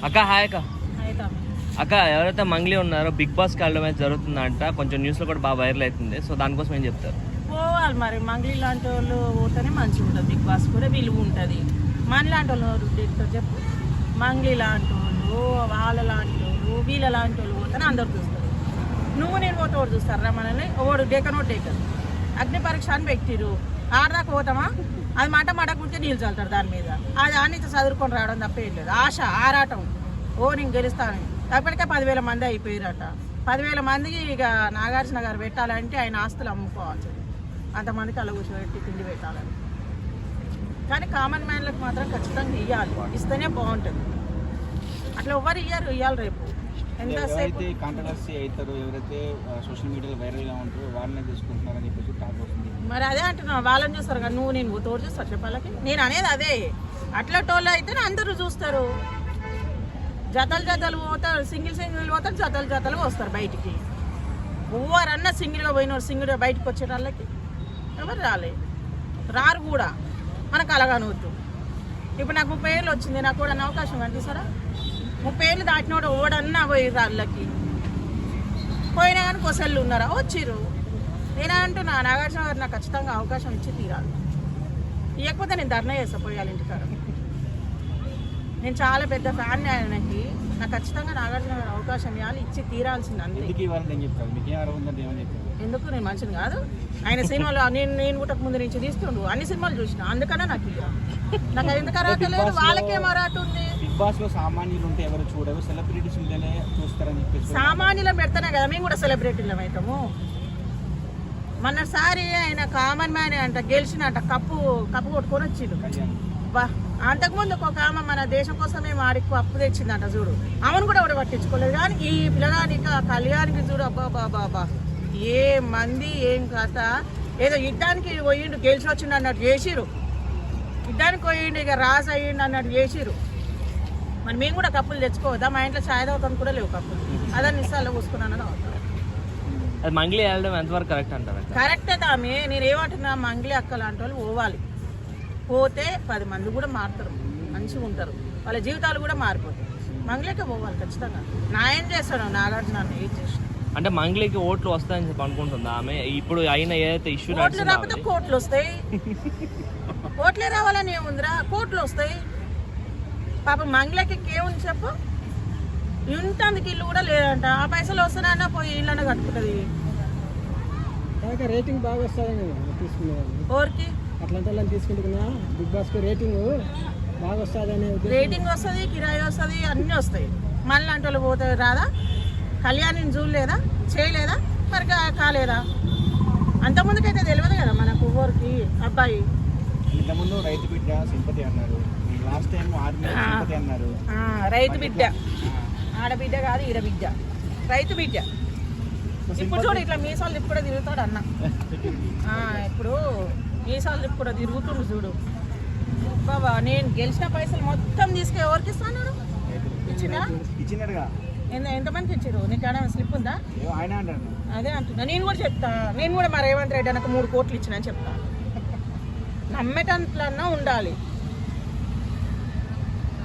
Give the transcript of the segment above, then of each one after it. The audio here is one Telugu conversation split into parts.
అక్క హాయ్ అక్క. అక్క ఎవరైతే మంగ్లీ ఉన్నారో బిగ్ బాస్ వెళ్ళడం అయితే జరుగుతుందంట, కొంచెం న్యూస్లో కూడా బాగా వైరల్ అవుతుంది. సో దానికోసం ఏం చెప్తారు? పోవాలి మరి, మంగ్లీ లాంటి వాళ్ళు పోతేనే మంచిగా ఉంటుంది, బిగ్ బాస్ కూడా విలువ ఉంటుంది. మన లాంటి వాళ్ళు చెప్పు, మంగ్లీ లాంటి వాళ్ళు, వాళ్ళ లాంటి వాళ్ళు, వీళ్ళ లాంటి వాళ్ళు పోతేనే అందరు చూస్తారు. నువ్వు నేను పోతే ఒకటి చూస్తారా మనల్ని? ఒకడు డేకనో డేకన్ అగ్ని పరీక్ష అని పెట్టిరు, ఆడదాకా పోతామా? అది మటకుంటే నీళ్ళు చల్లుతారు దాని మీద. అది ఆడ నుంచి చదువుకొని రావడం తప్ప ఏం లేదు. ఆశ ఆరాటం, నేను గెలుస్తాను. అప్పటికే 10,000 మంది అయిపోయారట. 10,000 మందికి ఇక నాగార్జున గారు పెట్టాలంటే ఆయన ఆస్తులు అమ్ముకోవాలి, అంతమందికి అలా కూర్చోబెట్టి తిండి పెట్టాలని. కానీ కామన్ మ్యాన్లకు మాత్రం ఖచ్చితంగా ఇవ్వాలి, ఇస్తేనే బాగుంటుంది. అట్లా ఎవరు ఇవ్వాలి రేపు. ఎవరైతే కాంట్రవర్సీ అవుతారో, ఎవరైతే సోషల్ మీడియాలో వైరల్గా ఉంటారో వాళ్ళనే తీసుకుంటున్నారని చెప్పేసి టాక్ వస్తుంది. మరి అదే అంటున్నా, వాళ్ళని చూస్తారు కానీ నువ్వు నేను తోడు చూస్తారు చెప్పాలకి. నేను అనేది అదే, అట్లా టోళ్ళు అయితే అందరూ చూస్తారు. జతలు పోతారు, సింగిల్ పోతారు, జతలు వస్తారు బయటికి. ఎవరన్నా సింగిల్గా పోయినారు, సింగిల్గా బయటకు వచ్చే వాళ్ళకి ఎవరు రారు కూడా. మనకు అలాగనవద్దు. ఇప్పుడు నాకు 30 ఏళ్ళు వచ్చింది, నాకు కూడా అవకాశం కనిపిస్తారా? 30 ఏళ్ళు దాటినోడు ఓడన్నా పోయిర్రు వాళ్ళకి. పోయినా కానీ కొసళ్ళు ఉన్నారా? వచ్చిర్రు. నేనే అంటున్నా, నాగార్జున గారు నాకు ఖచ్చితంగా అవకాశం ఇచ్చి తీరాలి. ఇవ్వకపోతే నేను ధర్నా చేస్తా పోయాలి ఇంటికాడ. నేను చాలా పెద్ద ఫ్యాన్ ఆయనకి. నాకు ఖచ్చితంగా నాగార్జున గారు అవకాశం ఇవ్వాలి, ఇచ్చి తీరాల్సింది అంతే. ఎందుకు? నేను మంచిది కాదు. ఆయన సినిమాలు నేను పుట్టక ముందు నుంచి తీస్తుండు, అన్ని సినిమాలు చూసిన, అందుకనే నాకు నాకు ఎందుకు అర్హత లేదు, వాళ్ళకేం అర్హత ఉంది. బిగ్ బాస్ లో సామాన్యులు ఉంటే ఎవరు చూడరు, సెలబ్రిటీస్ ఉంటేనే చూస్తారని చెప్పేసి సామాన్యులం పెడతానే కదా మేము కూడా సెలబ్రిటీలం అవుతాము. మొన్నసారి ఆయన కామన్ మ్యాన్ అంట గెలిచినట్ట, కప్పు కొట్టుకొని వచ్చిండు. బా, అంతకుముందు ఒక ఆమె మన దేశం కోసమే వాడికి అప్పు తెచ్చిందంట చూడు, ఆమెను కూడా ఎవరు పట్టించుకోలేదు. కానీ ఈ పిల్లగానికి కళ్యాణికి చూడు, అబ్బా ఏ మంది ఏం కథ. ఏదో యుద్ధానికి పోయిండు, గెలిచి వచ్చిండు అన్నట్టు చేసిరు. యుద్ధానికి పోయిండు, ఇక రాజు అయ్యిండు అన్నట్టు చేసిరు. మరి మేము కూడా కప్పులు తెచ్చుకోవద్దా? మా ఇంట్లో ఛాయ్ తాగుతాను కూడా లేవు కప్పులు, అదే నిస్సాల్లో కూసుకున్నాను అవుతాను. అది మంగ్లీ వెళ్ళడం ఎంతవరకు కరెక్ట్ అంటారు? కరెక్టే తామే. నేను ఏమంటున్నా, మంగ్లీ అక్క లాంటి వాళ్ళు పోవాలి. పోతే 10 మంది కూడా మారుతారు, మంచిగా ఉంటారు, వాళ్ళ జీవితాలు కూడా మారిపోతాయి. మంగ్లీకే పోవాలి ఖచ్చితంగా. నా ఏం చేస్తాడు నాగార్జున, ఏం చేస్తాడు అంటే మంగ్లీకి ఓట్లు వస్తాయని చెప్పి అనుకుంటుందా ఆమె? ఇప్పుడు అయిన ఏదైతే ఇష్యూ ఓట్లు రాకపోతే కోట్లు వస్తాయి. ఓట్లే రావాలని ఏముందిరా, కోట్లు వస్తాయి. పాపం మంగ్లీకి ఏముంది చెప్పు? ఇంతందుకు ఇల్లు కూడా లేదంట. ఆ పైసలు వస్తానన్నా పోయి ఇళ్ళనే కట్టుకుంటుంది. రేటింగ్ బాగా వస్తుందని తీసుకున్నాను. ఓరికి అట్లాంటి వాళ్ళని తీసుకుంటున్నా, బిగ్ బాస్ కి రేటింగ్ బాగా వస్తుంది. రేటింగ్ వస్తుంది, కిరాయి వస్తుంది, అన్నీ వస్తాయి. మళ్ళీ అంటే వాళ్ళు పోతే రాదా? కళ్యాణిని చూడలేదా, చేయలేదా, మరి కాలేదా? అంతకుముందుకైతే తెలియదు కదా మనకు ఊరికి అబ్బాయి. ఇంతకుముందు రైతు బిడ్డ సింపతి అన్నారు, లాస్ట్ టైం ఆర్మీ సింపతి అన్నారు. రైతు బిడ్డ, ఆడబిడ్డ కాదు, ఈడబిడ్డ, రైతు బిడ్డ. ఇప్పుడు చూడు ఇట్లా మీసాలు తిప్పి కూడా తిరుగుతాడు అన్న. ఇప్పుడు మీసాలు తిప్పి కూడా తిరుగుతుండు చూడు బాబా. నేను గెలిచిన పైసలు మొత్తం తీసుకు ఎవరికి ఇస్తాను? ఇచ్చినట్టుగా ఎంతమందికి ఇచ్చారు? నీకు ఏమైనా స్లిప్ ఉందా? ఆయన అంటారు. అదే అంటున్నా, నేను కూడా చెప్తా. నేను కూడా మా రేవంత్ రెడ్డి నాకు 3 కోట్లు ఇచ్చిన అని చెప్తా. నమ్మేటట్లన్నా ఉండాలి.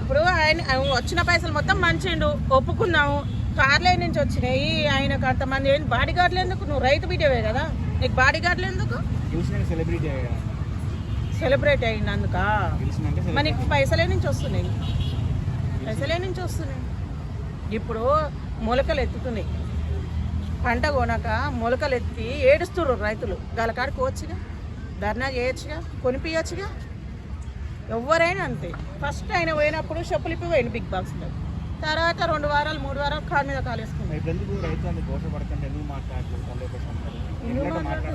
ఇప్పుడు ఆయన వచ్చిన పైసలు మొత్తం మంచిండు, ఒప్పుకున్నాము. కార్లే నుంచి వచ్చినాయి ఆయనకు అంతమంది. బాడీ గార్డులు ఎందుకు? నువ్వు రైతు బిడ్డవే కదా, నీకు బాడీ గార్డులు ఎందుకు? సెలబ్రిటీ అయినందుక మనకి పైసలే నుంచి వస్తున్నాయి. ఇప్పుడు మొలకలు ఎత్తుతున్నాయి, పంట కొనక మొలకలు ఎత్తి ఏడుస్తున్నారు రైతులు. గలకాడికి పోవచ్చుగా, ధర్నా చేయొచ్చుగా, కొనిపించచ్చుగా. ఎవరైనా అంతే. ఫస్ట్ ఆయన పోయినప్పుడు చెప్పులు ఇప్పి పోయింది బిగ్ బాస్లో. తర్వాత 2 వారాలు 3 వారాలు కాలు మీద కాలేసుకున్నాయి.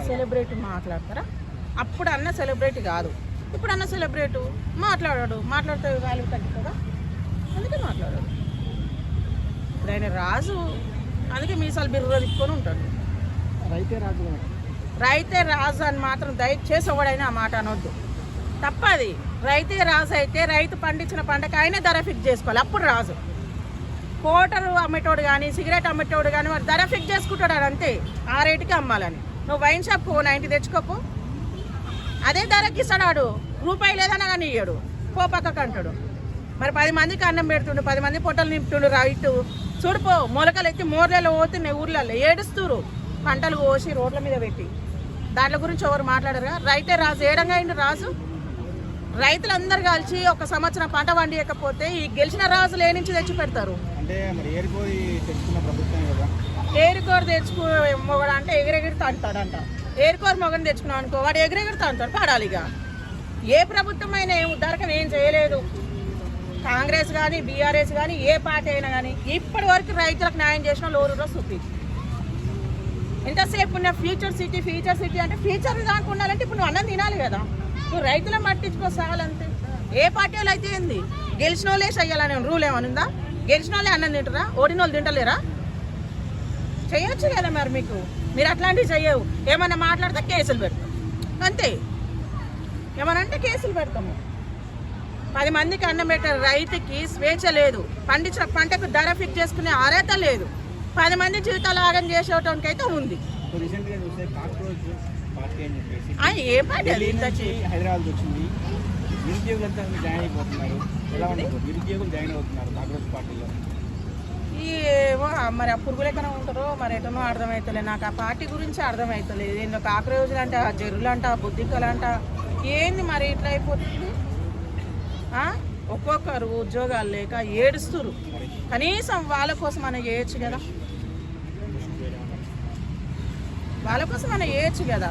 సెలబ్రిటీ మాట్లాడతారా? అప్పుడు అన్న సెలబ్రిటీ కాదు, ఇప్పుడు అన్న సెలబ్రిటీ మాట్లాడితే వాల్యూ తగ్గుతుందా? అందుకే మాట్లాడాడు. ఇప్పుడు ఆయన రాజు, అందుకే మీసాలు బిర్రుగా తిప్పుకొని ఉంటాడు. రైతే రాజు అని మాత్రం దయచేసి ఎవడైనా ఆ మాట అనొద్దు, తప్పది. రైతే రాజు అయితే రైతు పండించిన పంటకి ఆయనే ధర ఫిక్స్ చేసుకోవాలి, అప్పుడు రాజు. కోటరు అమ్మేటోడు కానీ, సిగరెట్ అమ్మేటోడు కానీ వాడు ధర ఫిక్స్ చేసుకుంటాడు అంతే, ఆ రేటుకి అమ్మాలని. నువ్వు వైన్ షాప్ 90 తెచ్చుకోపో, అదే ధరకి ఇస్తాడు. రూపాయి లేదన్నా కానీ ఇయ్యడు, పక్కకు అంటాడు. మరి 10 మందికి అన్నం పెడుతుండు, 10 మంది పొట్టలు నింపుతుండు. రైతు చూడిపో మొలకలు ఎత్తి మోర్లలో పోతున్నాయి, ఊర్లలో ఏడుస్తురు పంటలు కోసి రోడ్ల మీద పెట్టి. దాంట్లో గురించి ఎవరు మాట్లాడరుగా. రైతే రాజు, ఏడంగా అయిండు రాజు. రైతులందరూ కలిసి ఒక సంవత్సరం పంట పండియకపోతే ఈ గెలిచిన రాజులు ఏ నుంచి తెచ్చి పెడతారు? అంటే మరి ఏరుకోరి తెచ్చుకున్న ప్రభుత్వం కదా. ఏరుకోరు తెచ్చుకో మొగడు అంటే ఎగిరెగిరి తాంటాడంట. ఏరుకోరు మొగని తెచ్చుకున్నాం అనుకో, వాడు ఎగిరెగిరి తాంటాడు, పడాలిగా. ఏ ప్రభుత్వం అయినా ఏం ఉద్ధరకం ఏం చేయలేదు. కాంగ్రెస్ కానీ బీఆర్ఎస్ కానీ ఏ పార్టీ అయినా కానీ ఇప్పటి వరకు రైతులకు న్యాయం చేసిన లోరులో సుత్తి. ఎంతసేపు ఉన్న ఫ్యూచర్ సిటీ అంటే ఫ్యూచర్ దానికి ఉండాలంటే ఇప్పుడు నువ్వు అన్నం తినాలి కదా. నువ్వు రైతులను పట్టించుకో సాగాలంతే. ఏ పార్టీ వాళ్ళు అయితే ఏంది, గెలిచిన వాళ్ళే చెయ్యాలనే రూల్ ఏమైనా ఉందా? గెలిచిన వాళ్ళే అన్నం తింటారా, ఓడిన వాళ్ళు తింటలేరా? చేయొచ్చు కదా. మరి మీరు అట్లాంటివి చెయ్యవు. ఏమన్నా మాట్లాడితే కేసులు పెడతాం అంతే. ఏమన్నా అంటే కేసులు పెడతాము. 10 మందికి అన్నం పెట్టారు. రైతుకి స్వేచ్ఛ లేదు, పండించిన పంటకు ధర ఫిక్స్ చేసుకునే అర్హత లేదు. 10 మంది జీవితాలు ఆగం చేసేటానికి అయితే ఉంది. రీసెంట్గా చూస్తే కాక్రోచ్ పార్టీ అని చెప్పేసి ఏ పార్టీ అది? హైదరాబాద్ వచ్చింది. నిరుద్యోగులంతా జాయిన్ అయిపోతున్నారు. ఎలా ఉంటుంది? నిరుద్యోగులు జాయిన్ అవుతున్నారు కాక్రోచ్ పార్టీలో. ఏమో మరి ఆ పురుగులు ఎక్కడ ఉంటారో మరి ఎటనో అర్థమవుతలేదు నాకు. ఆ పార్టీ గురించి అర్థమవుతలేదు. ఏందో కాకరోజులు అంట, జర్రులు అంట, బుద్ధికలు అంట, ఏంది మరి ఇట్లా అయిపోతుంది? ఒక్కొక్కరు ఉద్యోగాలు లేక ఏడుస్తురు. కనీసం వాళ్ళ కోసం మనం చేయొచ్చు కదా. వాళ్ళ కోసం మనం చేయొచ్చు కదా.